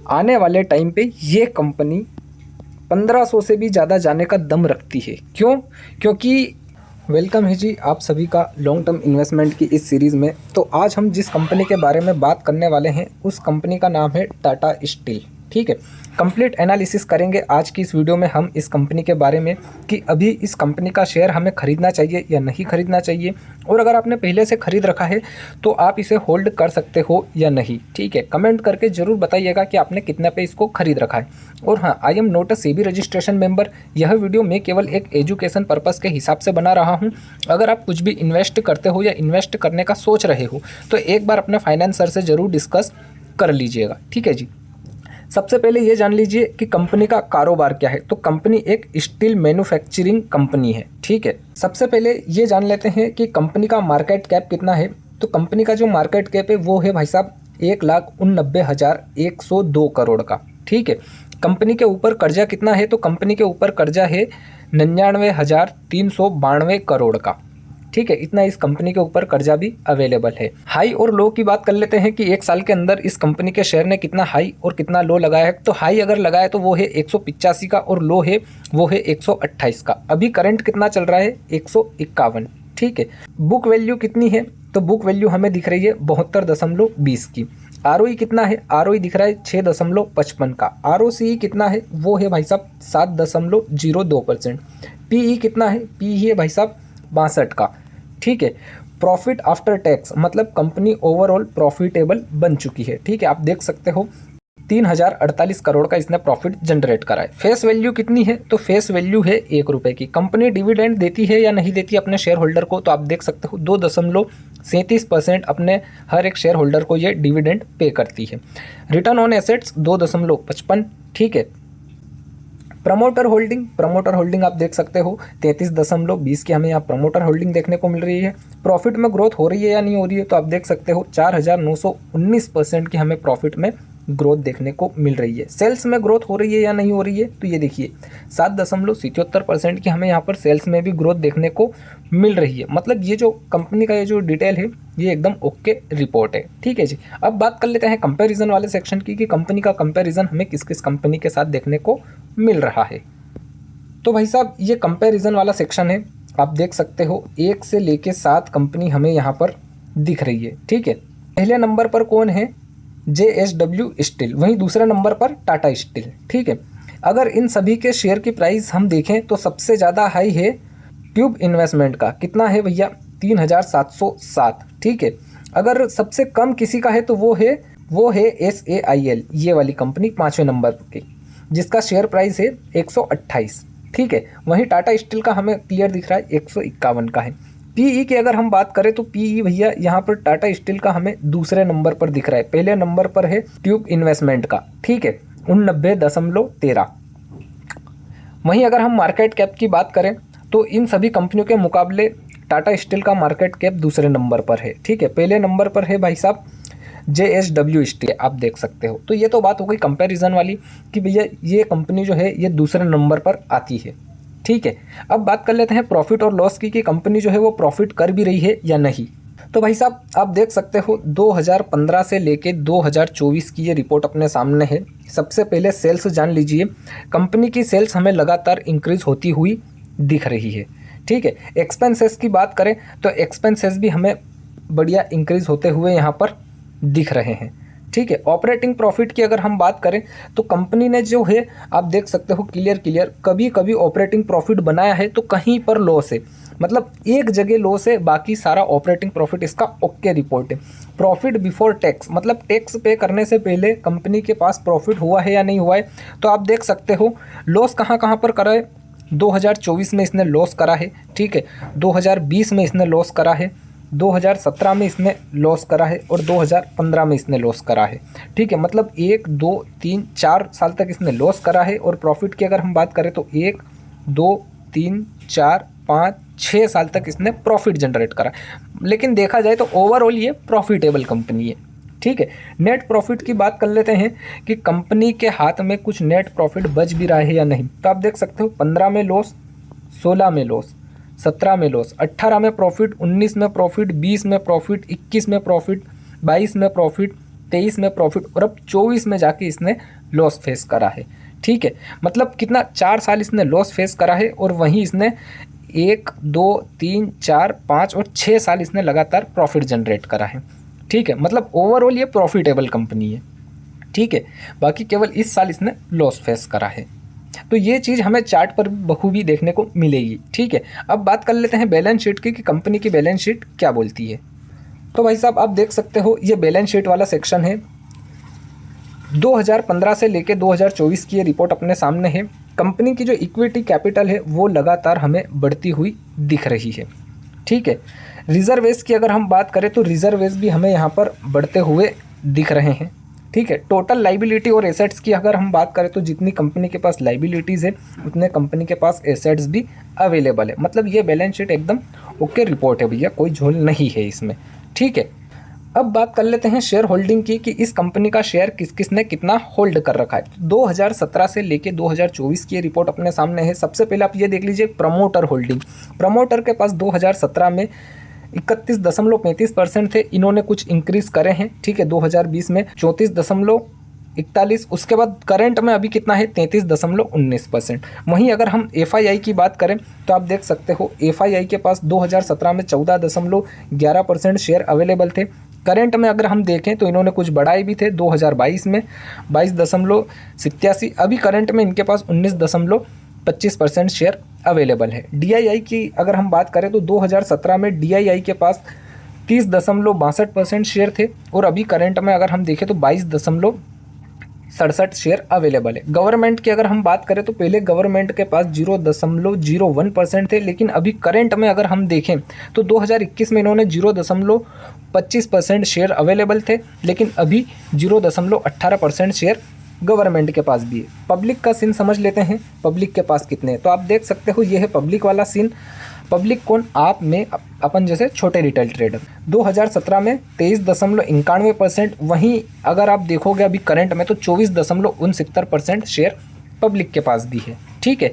आने वाले टाइम पे ये कंपनी 1500 से भी ज़्यादा जाने का दम रखती है। क्यों? क्योंकि वेलकम है जी आप सभी का लॉन्ग टर्म इन्वेस्टमेंट की इस सीरीज़ में। तो आज हम जिस कंपनी के बारे में बात करने वाले हैं उस कंपनी का नाम है टाटा स्टील। ठीक है, कंप्लीट एनालिसिस करेंगे आज की इस वीडियो में हम इस कंपनी के बारे में कि अभी इस कंपनी का शेयर हमें ख़रीदना चाहिए या नहीं ख़रीदना चाहिए, और अगर आपने पहले से ख़रीद रखा है तो आप इसे होल्ड कर सकते हो या नहीं। ठीक है, कमेंट करके ज़रूर बताइएगा कि आपने कितने पे इसको ख़रीद रखा है। और हाँ, I am not a SEBI registration member. यह वीडियो मैं केवल एक एजुकेशन पर्पज़ के हिसाब से बना रहा हूँ। अगर आप कुछ भी इन्वेस्ट करते हो या इन्वेस्ट करने का सोच रहे हो तो एक बार अपने फाइनेंसर से ज़रूर डिस्कस कर लीजिएगा। ठीक है जी, सबसे पहले ये जान लीजिए कि कंपनी का कारोबार क्या है। तो कंपनी एक स्टील मैन्युफैक्चरिंग कंपनी है। ठीक है, सबसे पहले ये जान लेते हैं कि कंपनी का मार्केट कैप कितना है। तो कंपनी का जो मार्केट कैप है वो है भाई साहब 1,89,102 करोड़ का। ठीक है, कंपनी के ऊपर कर्जा कितना है। तो कंपनी के ऊपर कर्जा है 99,392 करोड़ का। ठीक है, इतना इस कंपनी के ऊपर कर्जा भी अवेलेबल है। हाई और लो की बात कर लेते हैं कि एक साल के अंदर इस कंपनी के शेयर ने कितना हाई और कितना लो लगाया है। तो हाई अगर लगाया तो वो है 185 का, और लो है वो है 128 का। अभी करंट कितना चल रहा है 151। ठीक है, बुक वैल्यू कितनी है। तो बुक वैल्यू हमें दिख रही है 72.20 की। आरओई कितना है, आरओई दिख रहा है 6.55 का। आरओसीई कितना है वो है भाई साहब 7.02%। पीई कितना है, पीई है भाई साहब 62 का। ठीक है, प्रॉफिट आफ्टर टैक्स मतलब कंपनी ओवरऑल प्रॉफिटेबल बन चुकी है। ठीक है, आप देख सकते हो 3,048 करोड़ का इसने प्रॉफिट जनरेट करा है। फेस वैल्यू कितनी है। तो फेस वैल्यू है 1 रुपये की। कंपनी डिविडेंड देती है या नहीं देती अपने शेयर होल्डर को। तो आप देख सकते हो 2.37% अपने हर एक शेयर होल्डर को ये डिविडेंड पे करती है। Return on assets 2.55। ठीक है, प्रमोटर होल्डिंग आप देख सकते हो 33.20 की हमें यहाँ प्रमोटर होल्डिंग देखने को मिल रही है। प्रॉफिट में ग्रोथ हो रही है या नहीं हो रही है। तो आप देख सकते हो 4,919% की हमें प्रॉफिट में ग्रोथ देखने को मिल रही है। सेल्स में ग्रोथ हो रही है या नहीं हो रही है। तो ये देखिए 7.77% की हमें यहाँ पर सेल्स में भी ग्रोथ देखने को मिल रही है। मतलब ये जो कंपनी का ये जो डिटेल है ये एकदम ओके रिपोर्ट है। ठीक है जी, अब बात कर लेते हैं कंपैरिजन वाले सेक्शन की कि कंपनी का कंपैरिजन हमें किस किस कंपनी के साथ देखने को मिल रहा है। तो भाई साहब ये कंपैरिजन वाला सेक्शन है, आप देख सकते हो 1 से लेके 7 कंपनी हमें यहाँ पर दिख रही है। ठीक है, पहले नंबर पर कौन है, JSW स्टील, वहीं दूसरे नंबर पर टाटा स्टील। ठीक है, अगर इन सभी के शेयर की प्राइस हम देखें तो सबसे ज़्यादा हाई है ट्यूब इन्वेस्टमेंट का। कितना है भैया 3,707। ठीक है, अगर सबसे कम किसी का है तो वो है SAIL, ये वाली कंपनी 5वें नंबर की, जिसका शेयर प्राइस है 128। ठीक है, वहीं टाटा स्टील का हमें क्लियर दिख रहा है 151 का है। पीई की अगर हम बात करें तो पीई भैया यहाँ पर टाटा स्टील का हमें दूसरे नंबर पर दिख रहा है। पहले नंबर पर है ट्यूब इन्वेस्टमेंट का। ठीक है, 89.13। वहीं अगर हम मार्केट कैप की बात करें तो इन सभी कंपनियों के मुकाबले टाटा स्टील का मार्केट कैप दूसरे नंबर पर है। ठीक है, पहले नंबर पर है भाई साहब JSW स्टील, आप देख सकते हो। तो ये तो बात हो गई कंपैरिजन वाली कि भैया ये कंपनी जो है ये दूसरे नंबर पर आती है। ठीक है, अब बात कर लेते हैं प्रॉफिट और लॉस की कि कंपनी जो है वो प्रॉफिट कर भी रही है या नहीं। तो भाई साहब आप देख सकते हो 2015 से लेके 2024 की ये रिपोर्ट अपने सामने है। सबसे पहले सेल्स जान लीजिए, कंपनी की सेल्स हमें लगातार इंक्रीज होती हुई दिख रही है। ठीक है, एक्सपेंसेस की बात करें तो एक्सपेंसेस भी हमें बढ़िया इंक्रीज होते हुए यहाँ पर दिख रहे हैं। ठीक है, ऑपरेटिंग प्रॉफिट की अगर हम बात करें तो कंपनी ने जो है आप देख सकते हो क्लियर कभी कभी ऑपरेटिंग प्रॉफिट बनाया है तो कहीं पर लॉस है। मतलब एक जगह लॉस है, बाकी सारा ऑपरेटिंग प्रॉफिट इसका ओके रिपोर्ट है। प्रॉफिट बिफोर टैक्स मतलब टैक्स पे करने से पहले कंपनी के पास प्रॉफिट हुआ है या नहीं हुआ है। तो आप देख सकते हो लॉस कहाँ कहाँ पर करा है। 2024 में इसने लॉस करा है। ठीक है, 2020 में इसने लॉस करा है, 2017 में इसने लॉस करा है और 2015 में इसने लॉस करा है। ठीक है, मतलब 1 2 3 4 साल तक इसने लॉस करा है। और प्रॉफिट की अगर हम बात करें तो 1 2 3 4 5 6 साल तक इसने प्रॉफिट जनरेट करा। लेकिन देखा जाए तो ओवरऑल ये प्रॉफिटेबल कंपनी है। ठीक है, नेट प्रॉफिट की बात कर लेते हैं कि कंपनी के हाथ में कुछ नेट प्रॉफिट बच भी रहा है या नहीं। तो आप देख सकते हो 15 में लॉस, 16 में लॉस, 17 में लॉस, 18 में प्रॉफिट, 19 में प्रॉफिट, 20 में प्रॉफिट, 21 में प्रॉफिट, 22 में प्रॉफिट, 23 में प्रॉफिट और अब 24 में जाके इसने लॉस फेस करा है। ठीक है, मतलब कितना 4 साल इसने लॉस फेस करा है और वहीं इसने 1 2 3 4 5 और 6 साल इसने लगातार प्रॉफिट जनरेट करा है। ठीक है, मतलब ओवरऑल ये प्रॉफिटेबल कंपनी है। ठीक है, बाकी केवल इस साल इसने लॉस फेस करा है। तो ये चीज़ हमें चार्ट पर बखूबी देखने को मिलेगी। ठीक है, अब बात कर लेते हैं बैलेंस शीट की कि कंपनी की बैलेंस शीट क्या बोलती है। तो भाई साहब आप देख सकते हो ये बैलेंस शीट वाला सेक्शन है। 2015 से लेकर 2024 की ये रिपोर्ट अपने सामने है। कंपनी की जो इक्विटी कैपिटल है वो लगातार हमें बढ़ती हुई दिख रही है। ठीक है, रिजर्वेस की अगर हम बात करें तो रिजर्वेस भी हमें यहाँ पर बढ़ते हुए दिख रहे हैं। ठीक है, टोटल लाइबिलिटी और एसेट्स की अगर हम बात करें तो जितनी कंपनी के पास लाइबिलिटीज़ है उतने कंपनी के पास एसेट्स भी अवेलेबल है। मतलब ये बैलेंस शीट एकदम ओके रिपोर्ट है भैया, कोई झोल नहीं है इसमें। ठीक है, अब बात कर लेते हैं शेयर होल्डिंग की कि इस कंपनी का शेयर किस किस ने कितना होल्ड कर रखा है। 2017 से लेके 2024 की रिपोर्ट अपने सामने है। सबसे पहले आप ये देख लीजिए प्रमोटर होल्डिंग। प्रमोटर के पास 2017 में 31.35% थे, इन्होंने कुछ इंक्रीज करे हैं। ठीक है, 2020 में 34.41, उसके बाद करंट में अभी कितना है 33.19%। वहीं अगर हम FII की बात करें तो आप देख सकते हो FII के पास 2017 में 14.11% शेयर अवेलेबल थे। करंट में अगर हम देखें तो इन्होंने कुछ बढ़ाए भी थे 2022 में 22.87, अभी करंट में इनके पास 19.25% शेयर अवेलेबल है। DII की अगर हम बात करें तो 2017 में DII के पास 30.62% शेयर थे और अभी करंट में अगर हम देखें तो 22.67 शेयर अवेलेबल है। गवर्नमेंट की अगर हम बात करें तो पहले गवर्नमेंट के पास 0.01% थे, लेकिन अभी करंट में अगर हम देखें तो 2021 में इन्होंने 0.25% शेयर अवेलेबल थे, लेकिन अभी 0.18% शेयर गवर्नमेंट के पास भी है। पब्लिक का सीन समझ लेते हैं, पब्लिक के पास कितने हैं। तो आप देख सकते हो ये है पब्लिक वाला सीन। पब्लिक कौन, आप में अपन जैसे छोटे रिटेल ट्रेडर। 2017 में 23.91%, वहीं अगर आप देखोगे अभी करंट में तो 24.69% शेयर पब्लिक के पास भी है। ठीक है,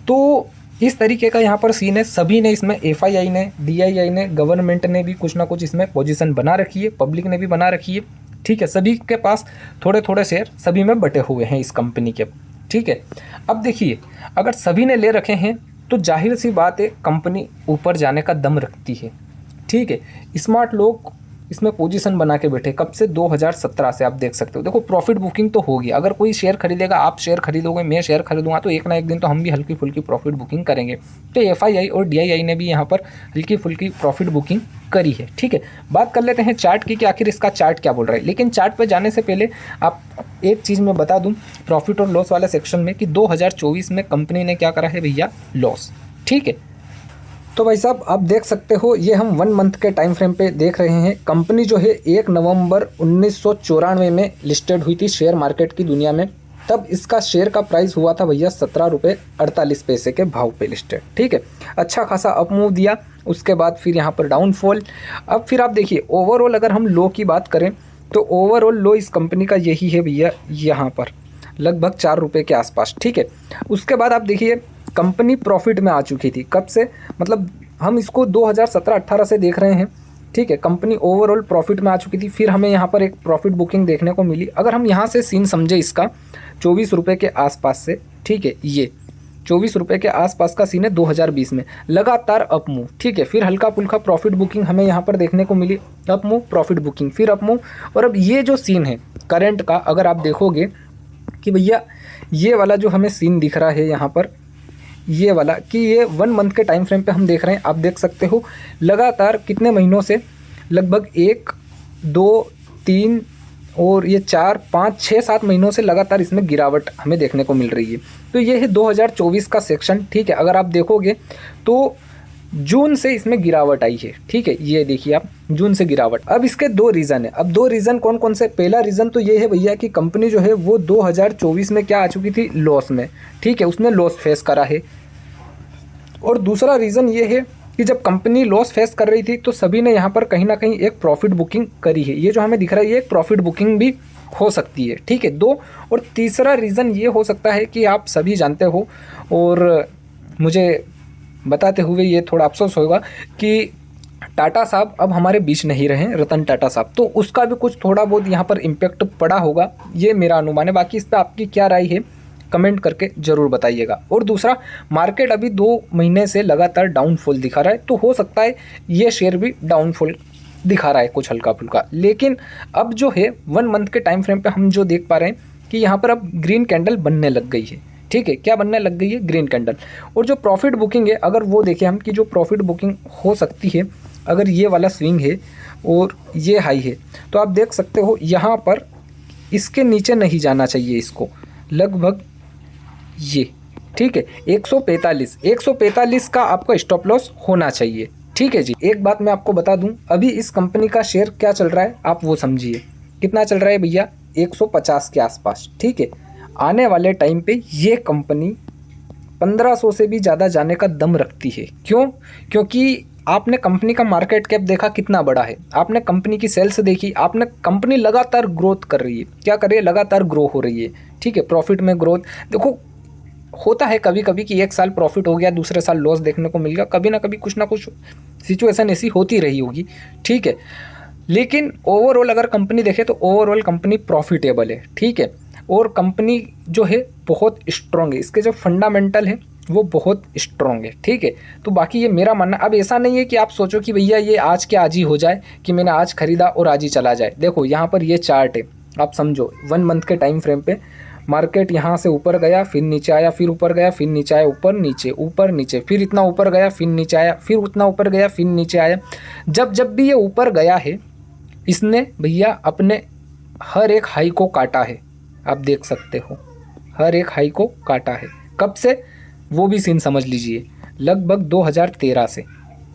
तो इस तरीके का यहाँ पर सीन है। सभी ने इसमें FII ने, DII ने, गवर्नमेंट ने भी कुछ ना कुछ इसमें पोजीशन बना रखी है, पब्लिक ने भी बना रखी है। ठीक है, सभी के पास थोड़े थोड़े शेयर सभी में बटे हुए हैं इस कंपनी के। ठीक है, अब देखिए अगर सभी ने ले रखे हैं तो जाहिर सी बात है कंपनी ऊपर जाने का दम रखती है। ठीक है, स्मार्ट लोग इसमें पोजीशन बना के बैठे कब से, 2017 से। आप देख सकते हो, देखो प्रॉफिट बुकिंग तो होगी। अगर कोई शेयर खरीदेगा, आप शेयर खरीदोगे, मैं शेयर खरीदूंगा, तो एक ना एक दिन तो हम भी हल्की फुल्की प्रॉफिट बुकिंग करेंगे। तो FII और DII ने भी यहाँ पर हल्की फुल्की प्रॉफिट बुकिंग करी है। ठीक है, बात कर लेते हैं चार्ट की कि आखिर इसका चार्ट क्या बोल रहा है। लेकिन चार्ट पर जाने से पहले आप एक चीज़ मैं बता दूँ प्रॉफिट और लॉस वाले सेक्शन में कि 2024 में कंपनी ने क्या करा है भैया, लॉस। ठीक है, तो भाई साहब आप देख सकते हो ये हम 1 मंथ के टाइम फ्रेम पे देख रहे हैं। कंपनी जो है 1 नवंबर 1994 में लिस्टेड हुई थी शेयर मार्केट की दुनिया में। तब इसका शेयर का प्राइस हुआ था भैया 17 रुपये 48 पैसे के भाव पे लिस्टेड। ठीक है, अच्छा खासा अप मूव दिया, उसके बाद फिर यहाँ पर डाउनफॉल। अब फिर आप देखिए ओवरऑल अगर हम लो की बात करें तो ओवरऑल लो इस कंपनी का यही है भैया, यहाँ पर लगभग 4 रुपये के आसपास। ठीक है, उसके बाद आप देखिए कंपनी प्रॉफिट में आ चुकी थी। कब से, मतलब हम इसको 2017-18 से देख रहे हैं। ठीक है, कंपनी ओवरऑल प्रॉफिट में आ चुकी थी। फिर हमें यहाँ पर एक प्रॉफिट बुकिंग देखने को मिली। अगर हम यहाँ से सीन समझे इसका 24 रुपये के आसपास से, ठीक है, ये 24 रुपये के आसपास का सीन है 2020 में, लगातार अप मूव। ठीक है, फिर हल्का फुल्का प्रॉफिट बुकिंग हमें यहाँ पर देखने को मिली, अप मूव, प्रॉफिट बुकिंग, फिर अप मूव। और अब ये जो सीन है करंट का, अगर आप देखोगे कि भैया ये वाला जो हमें सीन दिख रहा है यहाँ पर, ये वाला कि ये 1 मंथ के टाइम फ्रेम पे हम देख रहे हैं। आप देख सकते हो लगातार कितने महीनों से, लगभग 1 2 3 और ये 4 5 6 7 महीनों से लगातार इसमें गिरावट हमें देखने को मिल रही है। तो ये है 2024 का सेक्शन। ठीक है, अगर आप देखोगे तो जून से इसमें गिरावट आई है। ठीक है, ये देखिए आप, जून से गिरावट। अब इसके 2 रीज़न है। अब 2 रीज़न कौन कौन से, पहला रीज़न तो ये है भैया कि कंपनी जो है वो 2024 में क्या आ चुकी थी, लॉस में। ठीक है, उसने लॉस फेस करा है। और दूसरा रीज़न ये है कि जब कंपनी लॉस फेस कर रही थी तो सभी ने यहाँ पर कहीं ना कहीं एक प्रॉफिट बुकिंग करी है। ये जो हमें दिख रहा है ये एक प्रॉफिट बुकिंग भी हो सकती है। ठीक है, 2। और तीसरा रीज़न ये हो सकता है कि आप सभी जानते हो और मुझे बताते हुए ये थोड़ा अफसोस होगा कि टाटा साहब अब हमारे बीच नहीं रहे, रतन टाटा साहब, तो उसका भी कुछ थोड़ा बहुत यहाँ पर इम्पैक्ट पड़ा होगा, ये मेरा अनुमान है। बाकी इस पर आपकी क्या राय है कमेंट करके ज़रूर बताइएगा। और दूसरा, मार्केट अभी 2 महीने से लगातार डाउनफॉल दिखा रहा है, तो हो सकता है ये शेयर भी डाउनफॉल दिखा रहा है कुछ हल्का फुल्का। लेकिन अब जो है 1 मंथ के टाइम फ्रेम पे हम जो देख पा रहे हैं कि यहाँ पर अब ग्रीन कैंडल बनने लग गई है। ठीक है, क्या बनने लग गई है? Green candle. और जो प्रॉफिट बुकिंग है, अगर वो देखें हम कि जो प्रॉफिट बुकिंग हो सकती है, अगर ये वाला स्विंग है और ये हाई है, तो आप देख सकते हो यहाँ पर इसके नीचे नहीं जाना चाहिए इसको, लगभग ये। ठीक है, 145 का आपका स्टॉप लॉस होना चाहिए। ठीक है जी। एक बात मैं आपको बता दूं, अभी इस कंपनी का शेयर क्या चल रहा है आप वो समझिए। कितना चल रहा है भैया? 150 के आसपास। ठीक है, आने वाले टाइम पे ये कंपनी 1500 से भी ज़्यादा जाने का दम रखती है। क्यों? क्योंकि आपने कंपनी का मार्केट कैप देखा कितना बड़ा है, आपने कंपनी की सेल्स देखी, आपने कंपनी लगातार ग्रोथ कर रही है। क्या कर रही है? लगातार ग्रो हो रही है। ठीक है, प्रॉफिट में ग्रोथ। देखो, होता है कभी कभी कि एक साल प्रॉफिट हो गया, दूसरे साल लॉस देखने को मिल गया, कभी ना कभी कुछ ना कुछ सिचुएशन ऐसी होती रही होगी। ठीक है, लेकिन ओवरऑल अगर कंपनी देखे तो ओवरऑल कंपनी प्रॉफिटेबल है। ठीक है, और कंपनी जो है बहुत स्ट्रॉन्ग है, इसके जो फंडामेंटल है वो बहुत स्ट्रॉन्ग है। ठीक है, तो बाकी ये मेरा मानना। अब ऐसा नहीं है कि आप सोचो कि भैया ये आज के आज ही हो जाए, कि मैंने आज खरीदा और आज ही चला जाए। देखो यहाँ पर ये चार्ट है, आप समझो 1 मंथ के टाइम फ्रेम पे मार्केट यहाँ से ऊपर गया, फिर नीचे आया, फिर ऊपर गया, फिर नीचे आया, ऊपर नीचे, फिर इतना ऊपर गया, फिर नीचे आया, फिर उतना ऊपर गया, फिर नीचे आया। जब भी ये ऊपर गया है, इसने भैया अपने हर एक हाई को काटा है। आप देख सकते हो हर एक हाई को काटा है। कब से? वो भी सीन समझ लीजिए, लगभग 2013 से।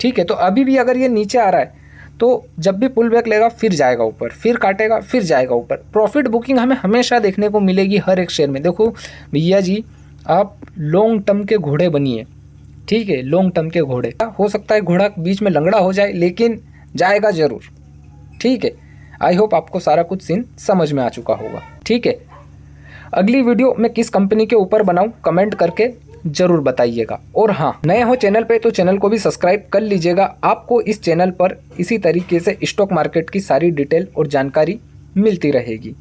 ठीक है, तो अभी भी अगर ये नीचे आ रहा है तो जब भी पुल बैक लेगा फिर जाएगा ऊपर, फिर काटेगा, फिर जाएगा ऊपर। प्रॉफिट बुकिंग हमें हमेशा देखने को मिलेगी हर एक शेयर में। देखो भैया जी, आप लॉन्ग टर्म के घोड़े बनिए। ठीक है, लॉन्ग टर्म के घोड़े। हो सकता है घोड़ा बीच में लंगड़ा हो जाए, लेकिन जाएगा ज़रूर। ठीक है, आई होप आपको सारा कुछ सीन समझ में आ चुका होगा। ठीक है, अगली वीडियो मैं किस कंपनी के ऊपर बनाऊं कमेंट करके ज़रूर बताइएगा। और हाँ, नए हो चैनल पे तो चैनल को भी सब्सक्राइब कर लीजिएगा। आपको इस चैनल पर इसी तरीके से स्टॉक मार्केट की सारी डिटेल और जानकारी मिलती रहेगी।